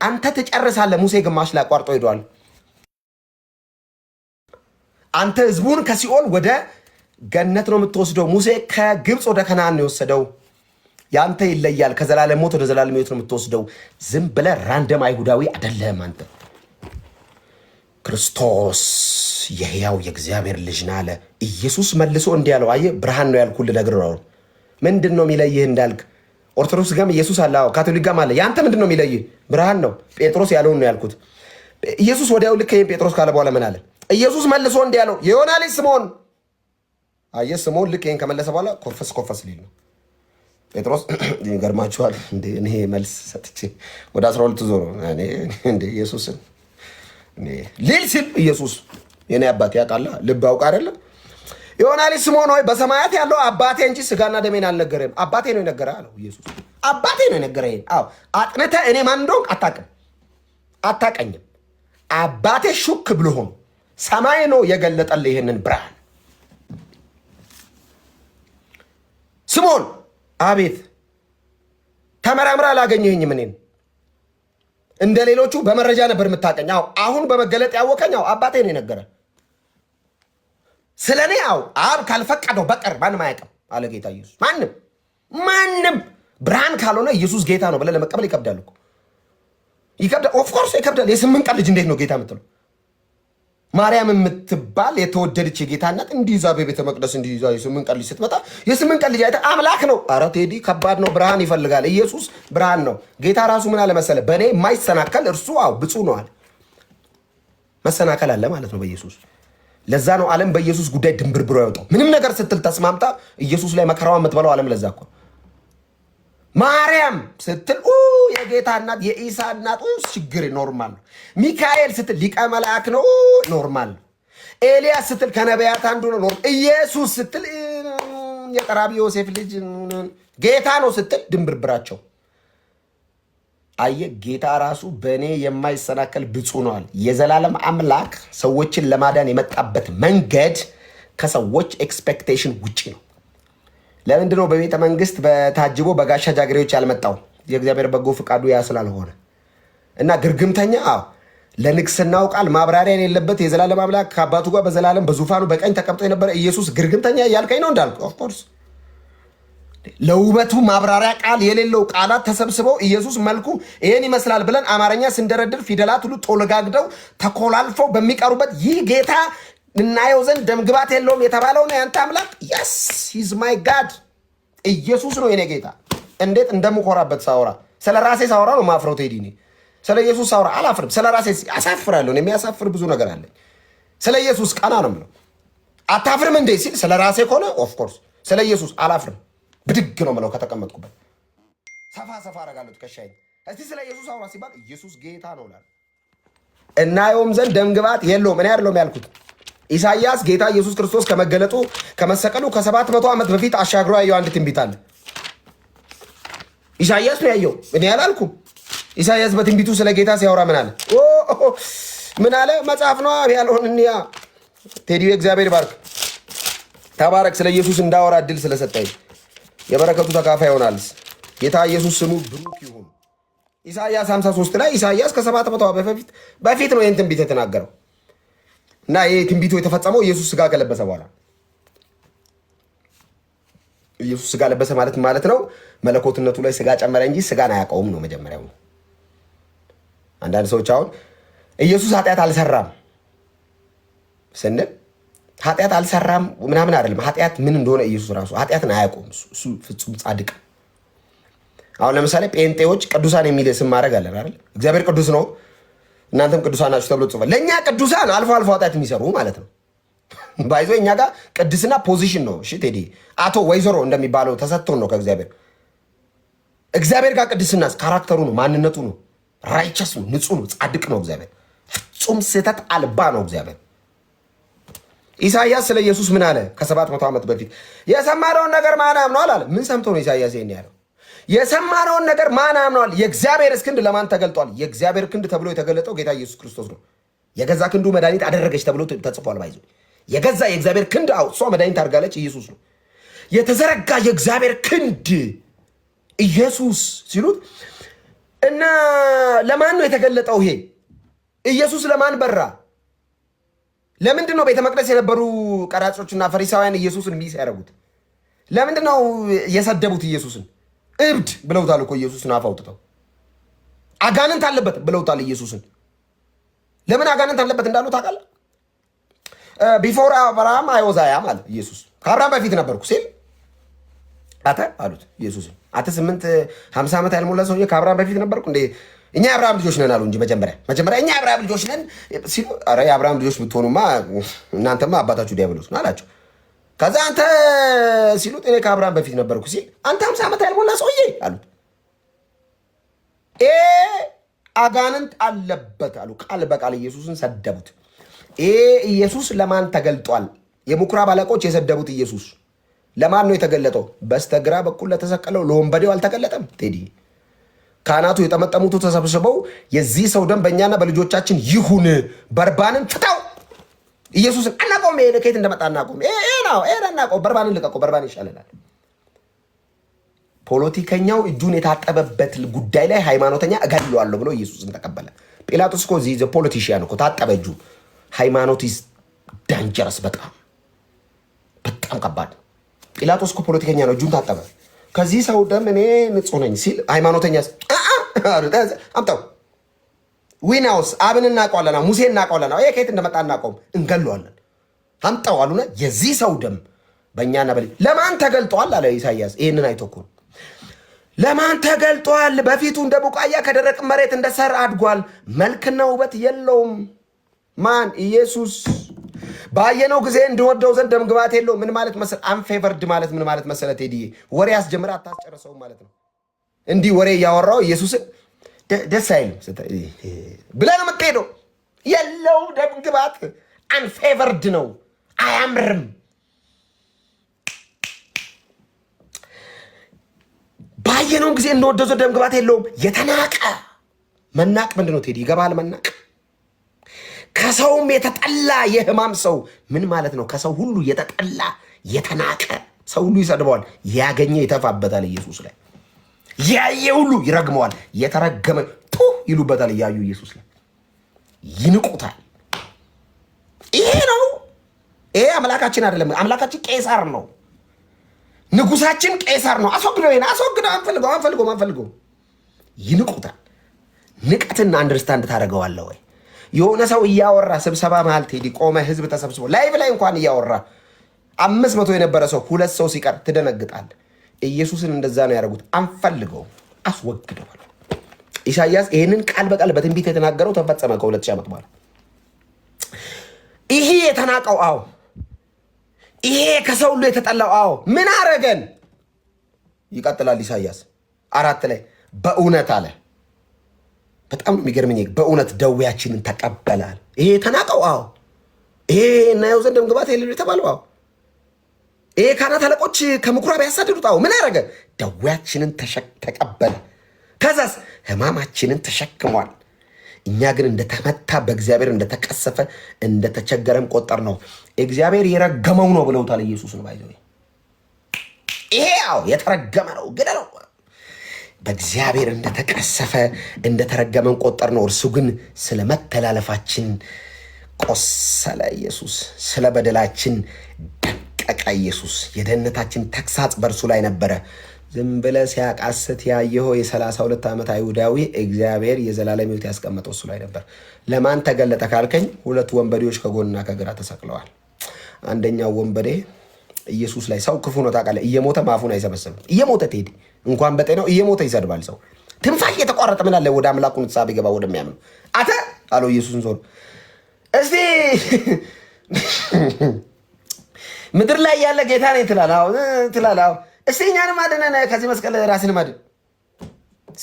አንተ ትጨርሳለህ። ሙሴ ግማሽ ላይ አቋርጦ ሄዷል። አንተ ህዝቡን ከሲኦል ወደ ገነት ነው የምትወስደው። ሙሴ ከግብፅ ወደ ከነዓን ነው የወሰደው። ያንተ ይለያል። ከዘላለም ሞት ወደ ዘላለም ሕይወት ነው የምትወስደው። ዝም ብለህ ራንደም አይሁዳዊ አይደለም አንተ። ክርስቶስ የሕያው የእግዚአብሔር ልጅ ነህ አለ። ኢየሱስ መልሶ እንዲህ አለው፣ አየህ ብርሃን ነው ያልኩህ ልነግርህ ነው። ምንድን ነው የሚለይህ እንዳልክ ኦርቶዶክስ ጋርም ኢየሱስ አለ፣ ካቶሊክ ጋርም አለ። ያንተ ምንድን ነው የሚለይህ? ብርሃን ነው። ጴጥሮስ ያለውን ነው ያልኩት። ኢየሱስ ወዲያው ልክ ይሄን ጴጥሮስ ካለ በኋላ ምን አለ? ኢየሱስ መልሶ እንዲህ አለው፣ የዮና ልጅ ስምዖን። አየህ ስምዖን ልክ ይሄን ከመለሰ በኋላ ኮፈስ ሊል ነው። ጴጥሮስ ይገርማችኋል እንዴ እኔ መልስ ሰጥቼ ወደ 12 ዞሮ እንዴ ኢየሱስን ሊል ሲል ኢየሱስ የኔ አባቴ ያውቃል፣ ልብ አውቅ አይደለም። የዮና ልጅ ስምዖን ሆይ በሰማያት ያለው አባቴ እንጂ ስጋና ደሜን አልነገረህም፣ አባቴ ነው የነገረህ አለው ኢየሱስ። አባቴ ነው የነገረህ። አጥንተህ እኔ ማን እንደሆንኩ አታውቀኝም። አባቴ ሹክ ብሎሆን ሰማይ ነው የገለጠልህ ይህንን ብርሃን። ስምዖን አቤት ተመራምራ አላገኘኸኝም። እኔን እንደ ሌሎቹ በመረጃ ነበር የምታቀኝ። አሁን በመገለጥ ያወቀኝ አባቴ ነው የነገረ። ስለ እኔ አብ ካልፈቀደው በቀር ማንም አያውቅም አለ ጌታ ኢየሱስ። ማንም ብርሃን ካልሆነ ኢየሱስ ጌታ ነው ብለህ ለመቀበል ይከብዳል እኮ ይከብዳል። ኦፍኮርስ ይከብዳል። የ8 ቀን ልጅ እንዴት ነው ጌታ የምትለው? ማርያም የምትባል የተወደደች የጌታ እናት እንዲይዛ በቤተ መቅደስ እንዲይዛ የ8 ቀን ልጅ ስትመጣ የ8 ቀን ልጅ አይተህ አምላክ ነው። ኧረ ቴዲ ከባድ ነው። ብርሃን ይፈልጋል። ኢየሱስ ብርሃን ነው። ጌታ ራሱ ምን አለ መሰለህ? በእኔ የማይሰናከል እርሱ ብፁዕ ነው አለ። መሰናከል አለ ማለት ነው በኢየሱስ። ለዛ ነው ዓለም በኢየሱስ ጉዳይ ድንብርብሮ ያወጣው። ምንም ነገር ስትል ተስማምታ ኢየሱስ ላይ መከራዋ የምትበላው ዓለም ለዛ እኮ ማርያም ስትል የጌታ እናት የኢሳ እናት ችግር ኖርማል ነው። ሚካኤል ስትል ሊቀ መላእክ ነው ኖርማል ነው። ኤልያስ ስትል ከነቢያት አንዱ ነው። ኢየሱስ ስትል የጠራቢ ዮሴፍ ልጅ ጌታ ነው ስትል ድንብርብራቸው። አየ ጌታ ራሱ በእኔ የማይሰናከል ብፁዕ ነው አለ። የዘላለም አምላክ ሰዎችን ለማዳን የመጣበት መንገድ ከሰዎች ኤክስፔክቴሽን ውጪ ነው። ለምንድን ነው በቤተ መንግስት በታጅቦ በጋሻ ጃግሬዎች ያልመጣው? የእግዚአብሔር በጎ ፍቃዱ ያ ስላልሆነ እና ግርግምተኛ ለንግስናው ቃል ማብራሪያ የሌለበት የዘላለም አምላክ ከአባቱ ጋር በዘላለም በዙፋኑ በቀኝ ተቀምጦ የነበረ ኢየሱስ ግርግምተኛ እያልከኝ ነው እንዳልኩ። ኦፍኮርስ ለውበቱ ማብራሪያ ቃል የሌለው ቃላት ተሰብስበው ኢየሱስ መልኩ ይሄን ይመስላል ብለን አማርኛ ስንደረድር ፊደላት ሁሉ ጦልጋግደው ተኮላልፈው በሚቀሩበት ይህ ጌታ እናየው ዘንድ ደምግባት የለውም የተባለው ነው ያንተ አምላክ። የስ ሂዝ ማይ ጋድ ኢየሱስ ነው የኔ ጌታ። እንዴት እንደምኮራበት ሳወራ፣ ስለ ራሴ ሳወራ ነው ማፍረው። ቴዲ እኔ ስለ ኢየሱስ ሳወራ አላፍርም። ስለ ራሴ አሳፍራለሁ። የሚያሳፍር ብዙ ነገር አለኝ። ስለ ኢየሱስ ቀና ነው የምለው። አታፍርም እንዴ ሲል ስለ ራሴ ከሆነ ኦፍኮርስ ስለ ኢየሱስ አላፍርም። ብድግ ነው የምለው ከተቀመጥኩበት። ሰፋ ሰፋ አደርጋለሁ ትከሻዬን። እስቲ ስለ ኢየሱስ አውራ ሲባል ኢየሱስ ጌታ ነው እላለሁ። እናየውም ዘንድ ደምግባት የለውም። እኔ አይደለሁም ያልኩት። ኢሳይያስ ጌታ ኢየሱስ ክርስቶስ ከመገለጡ ከመሰቀሉ ከ700 ዓመት በፊት አሻግሮ ያየው አንድ ትንቢት አለ። ኢሳይያስ ነው ያየው፣ እኔ አላልኩም። ኢሳይያስ በትንቢቱ ስለ ጌታ ሲያወራ ምን አለ? ምን አለ? መጽሐፍ ነው ያልሆን እንያ። ቴዲ እግዚአብሔር ባርክ፣ ተባረክ። ስለ ኢየሱስ እንዳወራ እድል ስለሰጠኝ የበረከቱ ተካፋይ ይሆናል። ጌታ ኢየሱስ ስሙ ብሩክ ይሁን። ኢሳይያስ 53 ላይ ኢሳይያስ ከ700 በፊት ነው ይህን ትንቢት የተናገረው እና ይህ ትንቢቱ የተፈጸመው ኢየሱስ ስጋ ከለበሰ በኋላ። ኢየሱስ ስጋ ለበሰ ማለት ነው መለኮትነቱ ላይ ስጋ ጨመረ እንጂ ስጋን አያውቀውም ነው መጀመሪያው። አንዳንድ ሰዎች አሁን ኢየሱስ ኃጢአት አልሰራም ስንል ኃጢአት አልሰራም ምናምን አይደለም። ኃጢአት ምን እንደሆነ ኢየሱስ ራሱ ኃጢአትን አያውቀውም። እሱ ፍጹም ጻድቅ። አሁን ለምሳሌ ጴንጤዎች ቅዱሳን የሚል ስም ማድረግ አለን አይደል? እግዚአብሔር ቅዱስ ነው እናንተም ቅዱሳን ናችሁ ተብሎ ጽፏል። ለእኛ ቅዱሳን አልፎ አልፎ ኃጢአት የሚሰሩ ማለት ነው። ባይዞ እኛ ጋር ቅድስና ፖዚሽን ነው። እሺ ቴዲ አቶ ወይዘሮ እንደሚባለው ተሰጥቶን ነው ከእግዚአብሔር። እግዚአብሔር ጋር ቅድስና ካራክተሩ ነው፣ ማንነቱ ነው፣ ራይቸስ ነው፣ ንጹህ ነው፣ ጻድቅ ነው። እግዚአብሔር ፍጹም ስህተት አልባ ነው እግዚአብሔር። ኢሳይያስ ስለ ኢየሱስ ምን አለ? ከ700 ዓመት በፊት የሰማነውን ነገር ማን አምኗል አለ። ምን ሰምቶ ነው ኢሳይያስ ይሄን ያለው? የሰማነውን ነገር ማን አምኗል? የእግዚአብሔር ክንድ ለማን ተገልጧል? የእግዚአብሔር ክንድ ተብሎ የተገለጠው ጌታ ኢየሱስ ክርስቶስ ነው። የገዛ ክንዱ መድኃኒት አደረገች ተብሎ ተጽፏል። ባይዞ የገዛ የእግዚአብሔር ክንድ እሷ መድኃኒት አድርጋለች። ኢየሱስ ነው የተዘረጋ የእግዚአብሔር ክንድ ኢየሱስ ሲሉት እና ለማን ነው የተገለጠው? ይሄ ኢየሱስ ለማን በራ? ለምንድን ነው ቤተ መቅደስ የነበሩ ቀራጮችና ፈሪሳውያን ኢየሱስን ሚስ ያደረጉት? ለምንድን ነው የሰደቡት ኢየሱስን? እብድ ብለውታል እኮ ኢየሱስን አፍ አውጥተው። አጋንንት አለበት ብለውታል ኢየሱስን። ለምን አጋንንት አለበት እንዳሉ ታውቃለህ? ቢፎር አብርሃም አይ ዋዝ አይ አም አለ ኢየሱስ። ከአብርሃም በፊት ነበርኩ ሲል አተ አሉት ኢየሱስን። አተ 50 ዓመት ያልሞላ ሰውዬ ከአብርሃም በፊት ነበርኩ እንዴ? እኛ የአብርሃም ልጆች ነን አሉ እንጂ መጀመሪያ እኛ የአብርሃም ልጆች ነን ሲሉ፣ ኧረ የአብርሃም ልጆች ብትሆኑማ እናንተማ አባታችሁ ዲያብሎስ ነው አላቸው። ከዛ አንተ ሲሉት እኔ ከአብርሃም በፊት ነበርኩ ሲል አንተ 50 ዓመት ያልሞላ ሰውዬ አሉት። አጋንንት አለበት አሉ። ቃል በቃል ኢየሱስን ሰደቡት። ኢየሱስ ለማን ተገልጧል? የምኩራብ አለቆች የሰደቡት ኢየሱስ ለማን ነው የተገለጠው? በስተግራ በኩል ለተሰቀለው ለወንበዴው አልተገለጠም። ቴዲ ካህናቱ የጠመጠሙቱ ተሰብስበው የዚህ ሰው ደም በእኛና በልጆቻችን ይሁን፣ በርባንን ፍታው። ኢየሱስን አናቆም። ከየት እንደመጣ አናቆም። ነው አናቆም። በርባንን ልቀቀው፣ በርባን ይሻለናል። ፖለቲከኛው እጁን የታጠበበት ጉዳይ ላይ ሃይማኖተኛ እገድለዋለሁ ብሎ ኢየሱስን ተቀበለ። ጲላጦስ እኮ እዚህ ፖለቲሽያን እኮ ታጠበ እጁ። ሃይማኖት ኢዝ ዳንጀረስ፣ በጣም በጣም ከባድ። ጲላጦስ እኮ ፖለቲከኛ ነው፣ እጁን ታጠበ። ከዚህ ሰው ደም እኔ ንጹህ ነኝ ሲል ሃይማኖተኛ አምጣው። ዊናውስ አብን እናውቀዋለን፣ ሙሴ እናውቀዋለን፣ ይሄ ከየት እንደመጣ እናውቀውም፣ እንገለዋለን። አምጣው አሉና የዚህ ሰው ደም በእኛና ለማን ተገልጧል አለ ኢሳይያስ። ይህንን አይቶ እኮ ለማን ተገልጧል? በፊቱ እንደ ቡቃያ ከደረቅ መሬት እንደ ሰር አድጓል፣ መልክና ውበት የለውም። ማን? ኢየሱስ። ባየነው ጊዜ እንድወደው ዘንድ ደም ግባት የለውም። ምን ማለት መሰለ? አንፌቨርድ ማለት ምን ማለት መሰለ? ቴዲዬ ወሬ አስጀምራ አታስጨርሰውም ማለት ነው። እንዲህ ወሬ እያወራው ኢየሱስን ደስ አይልም ብለህ ነው የምትሄደው። የለውም ደም ግባት፣ አንፌቨርድ ነው፣ አያምርም። ባየነው ጊዜ እንደወደው ዘንድ ደም ግባት የለውም። የተናቀ መናቅ ምንድን ነው ቴዲ? ይገባል? መናቅ ከሰውም የተጠላ የሕማም ሰው ምን ማለት ነው? ከሰው ሁሉ የተጠላ የተናቀ ሰው ሁሉ ይሰድበዋል፣ ያገኘ ይተፋበታል። ኢየሱስ ላይ ያየ ሁሉ ይረግመዋል፣ የተረገመ ይሉበታል። እያዩ ኢየሱስ ላይ ይንቁታል። ይሄ ነው። ይሄ አምላካችን አይደለም። አምላካችን ቄሳር ነው። ንጉሳችን ቄሳር ነው። አስወግደው፣ ይሄን አስወግደው። አንፈልገው። ይንቁታል። ንቀትና አንደርስታንድ ታደርገዋለህ ወይ? የሆነ ሰው እያወራ ስብሰባ መሃል ቴዲ ቆመ፣ ህዝብ ተሰብስቦ ላይቭ ላይ እንኳን እያወራ 500 የነበረ ሰው 2 ሰው ሲቀር ትደነግጣል። ኢየሱስን እንደዛ ነው ያደረጉት። አንፈልገው፣ አስወግደዋል። ኢሳይያስ ይህንን ቃል በቃል በትንቢት የተናገረው ተፈጸመ ከ2000 ዓመት በኋላ። ይሄ የተናቀው አዎ፣ ይሄ ከሰው ሁሉ የተጠላው አዎ፣ ምን አረገን? ይቀጥላል ኢሳይያስ 4 ላይ በእውነት አለ። በጣም የሚገርመኝ በእውነት ደዌያችንን ተቀበላል። ይሄ የተናቀው አዎ፣ ይሄ እናየው ዘንድ ደም ግባት የሌለው የተባለው አዎ፣ ይሄ ካህናት አለቆች ከምኩራብ ያሳደዱት አዎ፣ ምን አረገ? ደዌያችንን ተቀበለ። ከዛስ ሕማማችንን ተሸክሟል። እኛ ግን እንደተመታ በእግዚአብሔር እንደተቀሰፈ እንደተቸገረም ቆጠር ነው። እግዚአብሔር የረገመው ነው ብለውታል ኢየሱስን። ባይዘው ይሄ አዎ የተረገመ ነው ግን ነው በእግዚአብሔር እንደተቀሰፈ እንደተረገመን ቆጠር ነው። እርሱ ግን ስለ መተላለፋችን ቆሰለ። ኢየሱስ ስለ በደላችን ደቀቀ። ኢየሱስ የደህንነታችን ተግሳጽ በእርሱ ላይ ነበረ። ዝም ብለህ ሲያቃስት ያየኸው የ32 ዓመት አይሁዳዊ እግዚአብሔር የዘላለም ሕይወት ያስቀመጠው እሱ ላይ ነበር። ለማን ተገለጠ ካልከኝ 2 ወንበዴዎች ከጎንና ከግራ ተሰቅለዋል። አንደኛው ወንበዴ ኢየሱስ ላይ ሰው ክፉ ነው ታውቃለህ። እየሞተ ማፉን አይሰበስብም። እየሞተ ትሄድ እንኳን በጤናው እየሞተ ይሰድባል። ሰው ትንፋሽ እየተቋረጠ ምን አለ ወደ አምላኩ ንስሐ ቢገባ ወደሚያምኑ አተ አለው ኢየሱስን ዞር እስቲ ምድር ላይ ያለ ጌታ ነኝ ትላለህ። እስቲ እኛንም አድነን ከዚህ መስቀል ራስን ማድን።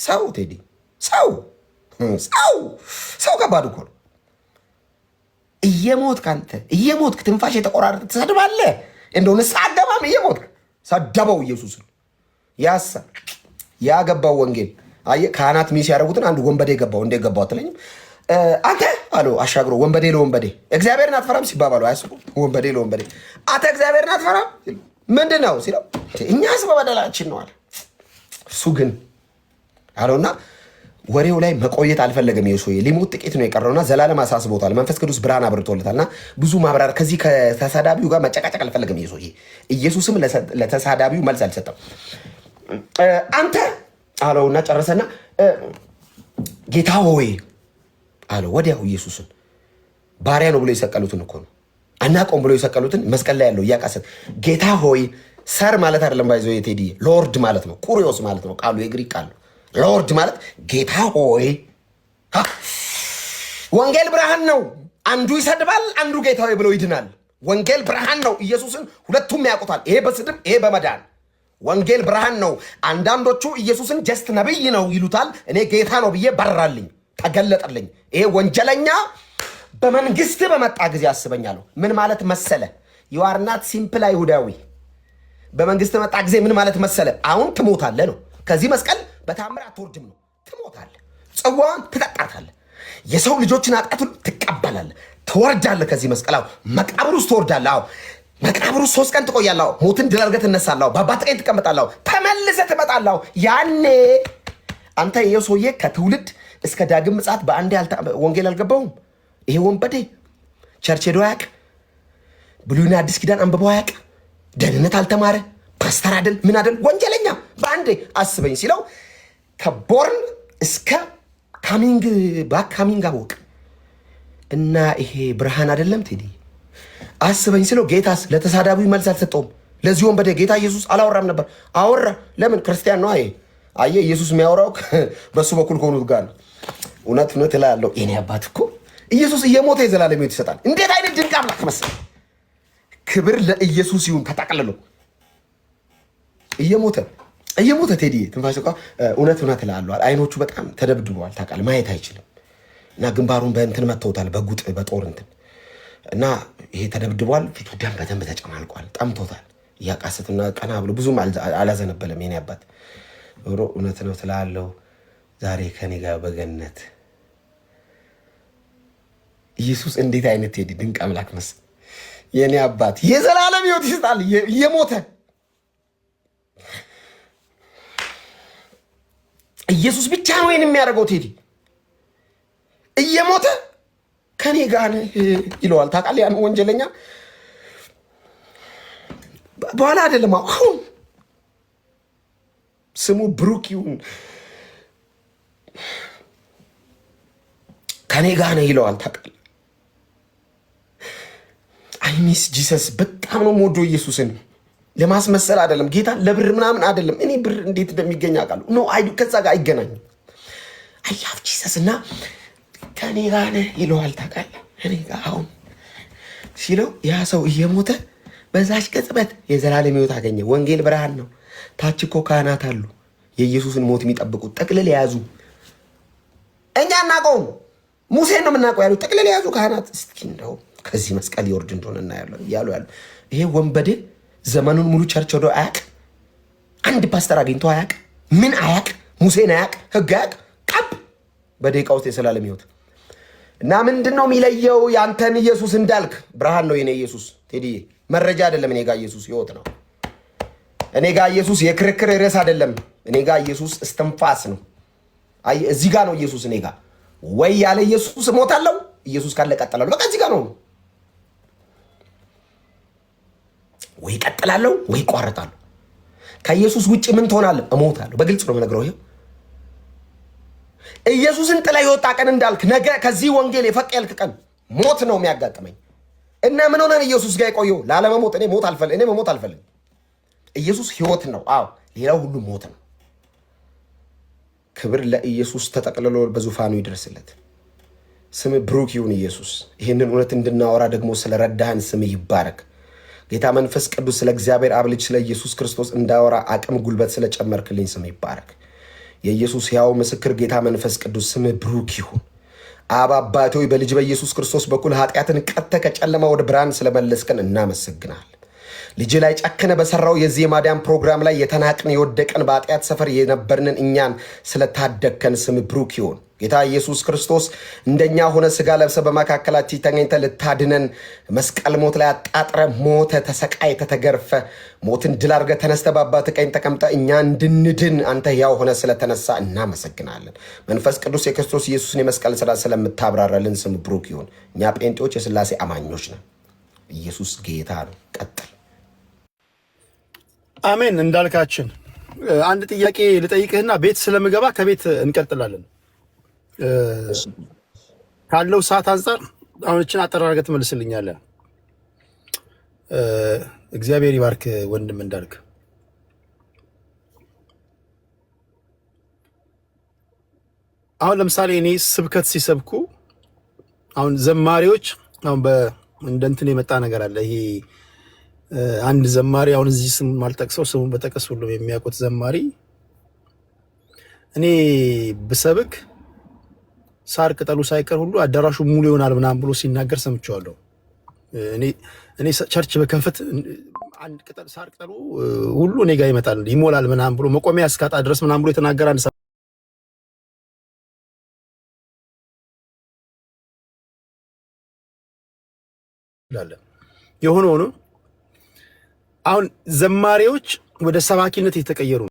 ሰው ቴዲ ሰው ከባድ እኮ ነው። እየሞትክ አንተ እየሞትክ ትንፋሽ የተቆራረጠ ትሰድባለህ። እንደው ንስሐ አገባም እየሞትክ ሰደበው ኢየሱስን። ያገባው ወንጌል አየህ። ካህናት ሚስ ያደረጉትን አንድ ወንበዴ ገባው። እንዴ ገባው አትለኝም? አንተ አለው አሻግሮ ወንበዴ ለወንበዴ እግዚአብሔርን አትፈራም ሲባባሉ አያስቡ። ወንበዴ ለወንበዴ አንተ እግዚአብሔርን አትፈራም ምንድን ነው ሲለው እኛስ በበደላችን ነው አለ። እሱ ግን አለውና ወሬው ላይ መቆየት አልፈለገም። የሰውዬ ሊሞት ጥቂት ነው የቀረውና ዘላለም አሳስቦታል። መንፈስ ቅዱስ ብርሃን አብርቶለታልና ብዙ ማብራር ከዚህ ከተሳዳቢው ጋር መጨቃጨቅ አልፈለገም። የሰውዬ ኢየሱስም ለተሳዳቢው መልስ አልሰጠም። አንተ አለውና ጨረሰና ጌታ ሆይ አለው። ወዲያው ኢየሱስን ባሪያ ነው ብሎ የሰቀሉትን እኮ ነው አናቆም ብሎ የሰቀሉትን መስቀል ላይ ያለው እያቃሰት ጌታ ሆይ ሰር ማለት አይደለም። ባይዘው የቴዲ ሎርድ ማለት ነው። ኩሪዮስ ማለት ነው ቃሉ፣ የግሪክ ቃሉ ሎርድ ማለት ጌታ ሆይ። ወንጌል ብርሃን ነው። አንዱ ይሰድባል፣ አንዱ ጌታ ሆይ ብሎ ይድናል። ወንጌል ብርሃን ነው። ኢየሱስን ሁለቱም ያውቁታል። ይሄ በስድብ ይሄ በመዳን ወንጌል ብርሃን ነው። አንዳንዶቹ ኢየሱስን ጀስት ነብይ ነው ይሉታል። እኔ ጌታ ነው ብዬ በራልኝ፣ ተገለጠልኝ። ይሄ ወንጀለኛ በመንግስት በመጣ ጊዜ አስበኛለሁ። ምን ማለት መሰለ? ዩአርናት ሲምፕል አይሁዳዊ በመንግስት በመጣ ጊዜ ምን ማለት መሰለ? አሁን ትሞታለህ ነው። ከዚህ መስቀል በታምር አትወርድም ነው። ትሞታለህ፣ ጽዋን ትጠጣታለህ፣ የሰው ልጆችን ኃጢአቱን ትቀበላለህ፣ ትወርዳለህ። ከዚህ መስቀል አሁን መቃብር ውስጥ ትወርዳለህ። አሁን መቃብሩ 3 ቀን ትቆያለህ። ሞትን ድል አድርገህ ትነሳለህ። በአባት ቀኝ ትቀመጣለህ። ተመልሰህ ትመጣለህ። ያኔ አንተ ይሄ ሰውዬ ከትውልድ እስከ ዳግም ምጽአት በአንዴ ወንጌል አልገባውም። ይሄ ወንበዴ ቸርች ሄዶ አያውቅ። ብሉይና አዲስ ኪዳን አንብቦ አያውቅ። ደህንነት አልተማረ። ፓስተር አይደል ምን አይደል ወንጀለኛ። በአንዴ አስበኝ ሲለው ከቦርን እስከ ካሚንግ ባክ ካሚንግ አወቅ እና ይሄ ብርሃን አይደለም ቴዲ። አስበኝ ሲለው ጌታስ ለተሳዳቢው መልስ አልሰጠውም። ለዚህ ወንበዴ ጌታ ኢየሱስ አላወራም ነበር። አወራ። ለምን? ክርስቲያን ነው። አየ ኢየሱስ የሚያወራው በሱ በኩል ከሆኑት ጋር ነው። እውነት እውነት እላለሁ የኔ አባት እኮ ኢየሱስ እየሞተ የዘላለም ሕይወት ይሰጣል። እንዴት አይነት ድንቅ አምላክ መሰለህ! ክብር ለኢየሱስ ይሁን። ተጠቅልሎ እየሞተ ቴዲ ትንፋሽ እኮ እውነት እውነት እላለሁ አይኖቹ በጣም ተደብድበዋል። ታውቃለህ፣ ማየት አይችልም እና ግንባሩን በእንትን መተውታል፣ በጉጥ በጦር እንትን እና ይሄ ተደብድቧል። ፊቱ ደም በደንብ ተጨማልቋል። ጠምቶታል። እያቃሰትና ቀና ብሎ ብዙም አላዘነበለም። የኔ አባት እውነት ነው ትላለሁ። ዛሬ ከኔ ጋር በገነት ኢየሱስ እንዴት አይነት ቴዲ ድንቅ አምላክ መሰለህ! የኔ አባት የዘላለም ሕይወት ይሰጣል እየሞተ ኢየሱስ ብቻ ነው ይሄን የሚያደርገው። ቴዲ እየሞተ ከኔ ጋር ይለዋል። ታውቃለህ ያን ወንጀለኛ በኋላ አይደለም አሁን ስሙ ብሩክ ይሁን ከኔ ጋር ነው ይለዋል። ታውቃለህ አይ ሚስ ጂሰስ በጣም ነው የምወደው ኢየሱስን። ለማስመሰል አይደለም ጌታ ለብር ምናምን አይደለም። እኔ ብር እንዴት እንደሚገኝ አውቃለሁ። ኖ አይ ከዛ ጋር አይገናኝም። አይ ላቭ ጂሰስ እና ከኔ ጋር ነህ ይለዋል። ታውቃለህ እኔ ጋር አሁን ሲለው ያ ሰው እየሞተ በዛች ቅጽበት የዘላለም ሕይወት አገኘ። ወንጌል ብርሃን ነው። ታች እኮ ካህናት አሉ የኢየሱስን ሞት የሚጠብቁት ጥቅልል የያዙ። እኛ እናውቀውም ሙሴን ነው የምናውቀው ያሉ ጥቅልል የያዙ ካህናት። እስኪ እንደው ከዚህ መስቀል ይወርድ እንደሆነ እናያለን እያሉ ያሉ ይሄ ወንበዴ ዘመኑን ሙሉ ቸርች ሄዶ አያውቅ። አንድ ፓስተር አግኝቶ አያውቅ። ምን አያውቅ? ሙሴን አያውቅ። ህግ አያውቅ። ቀብ በደቂቃ ውስጥ የሰላለም ሕይወት እና ምንድን ነው የሚለየው? ያንተን ኢየሱስ እንዳልክ ብርሃን ነው የኔ ኢየሱስ ቴዲዬ። መረጃ አይደለም። እኔ ጋር ኢየሱስ ሕይወት ነው። እኔ ጋር ኢየሱስ የክርክር ርዕስ አይደለም። እኔ ጋር ኢየሱስ እስትንፋስ ነው። አይ እዚህ ጋር ነው ኢየሱስ። እኔ ጋር ወይ ያለ ኢየሱስ እሞታለሁ፣ ኢየሱስ ካለ እቀጥላለሁ። በቃ እዚህ ጋር ነው። ወይ እቀጥላለሁ ወይ እቋረጣለሁ። ከኢየሱስ ውጭ ምን ትሆናለህ? እሞታለሁ። በግልጽ ነው የምነግረው። ይሄው ኢየሱስን ጥላ የወጣ ቀን እንዳልክ ነገ ከዚህ ወንጌል የፈቅ ያልክ ቀን ሞት ነው የሚያጋጥመኝ እና ምን ሆነን ኢየሱስ ጋር የቆየው ላለመሞት። እኔ ሞት አልፈልግም። እኔ መሞት አልፈልግም። ኢየሱስ ሕይወት ነው። አዎ ሌላው ሁሉ ሞት ነው። ክብር ለኢየሱስ ተጠቅልሎ በዙፋኑ ይድረስለት። ስም ብሩክ ይሁን ኢየሱስ። ይህንን እውነት እንድናወራ ደግሞ ስለረዳህን ስም ይባረክ። ጌታ መንፈስ ቅዱስ ስለ እግዚአብሔር አብ ልጅ ስለ ኢየሱስ ክርስቶስ እንዳወራ አቅም ጉልበት ስለጨመርክልኝ ስም ይባረክ። የኢየሱስ ሕያው ምስክር ጌታ መንፈስ ቅዱስ ስም ብሩክ ይሁን። አብ አባቴ ሆይ በልጅ በኢየሱስ ክርስቶስ በኩል ኃጢአትን ቀጥተህ ከጨለማ ወደ ብርሃን ስለመለስከን እናመሰግናል። ልጅ ላይ ጨክነ በሰራው የዚህ የማዳን ፕሮግራም ላይ የተናቅን የወደቀን በኃጢአት ሰፈር የነበርንን እኛን ስለታደግከን ስም ብሩክ ይሁን። ጌታ ኢየሱስ ክርስቶስ እንደኛ ሆነ ስጋ ለብሰ በመካከላችን ተገኝተ ልታድነን መስቀል ሞት ላይ አጣጥረ ሞተ፣ ተሰቃይተ፣ ተገርፈ ሞትን ድል አድርገ ተነስተ በአባት ቀኝ ተቀምጠ እኛ እንድንድን አንተ ሕያው ሆነ ስለተነሳ እናመሰግናለን። መንፈስ ቅዱስ የክርስቶስ ኢየሱስን የመስቀል ስራ ስለምታብራራልን ስም ብሩክ ይሁን። እኛ ጴንጤዎች የሥላሴ አማኞች ነን። ኢየሱስ ጌታ ነው። ቀጥል። አሜን። እንዳልካችን አንድ ጥያቄ ልጠይቅህና ቤት ስለምገባ ከቤት እንቀጥላለን። ካለው ሰዓት አንጻር አሁንችን አጠራርገህ ትመልስልኛለህ። እግዚአብሔር ይባርክ ወንድም እንዳልክ። አሁን ለምሳሌ እኔ ስብከት ሲሰብኩ አሁን ዘማሪዎች አሁን እንደ እንትን የመጣ ነገር አለ። ይሄ አንድ ዘማሪ አሁን እዚህ ስም ማልጠቅሰው ስሙን በጠቀስ ሁሉ የሚያውቁት ዘማሪ እኔ ብሰብክ ሳር ቅጠሉ ሳይቀር ሁሉ አዳራሹ ሙሉ ይሆናል ምናምን ብሎ ሲናገር ሰምቼዋለሁ። እኔ ቸርች በከፍት አንድ ቅጠል ሳር ቅጠሉ ሁሉ እኔ ጋር ይመጣል ይሞላል ምናምን ብሎ መቆሚያ እስካጣ ድረስ ምናምን ብሎ የተናገረ አንድ የሆነ ሆኖ አሁን ዘማሪዎች ወደ ሰባኪነት የተቀየሩ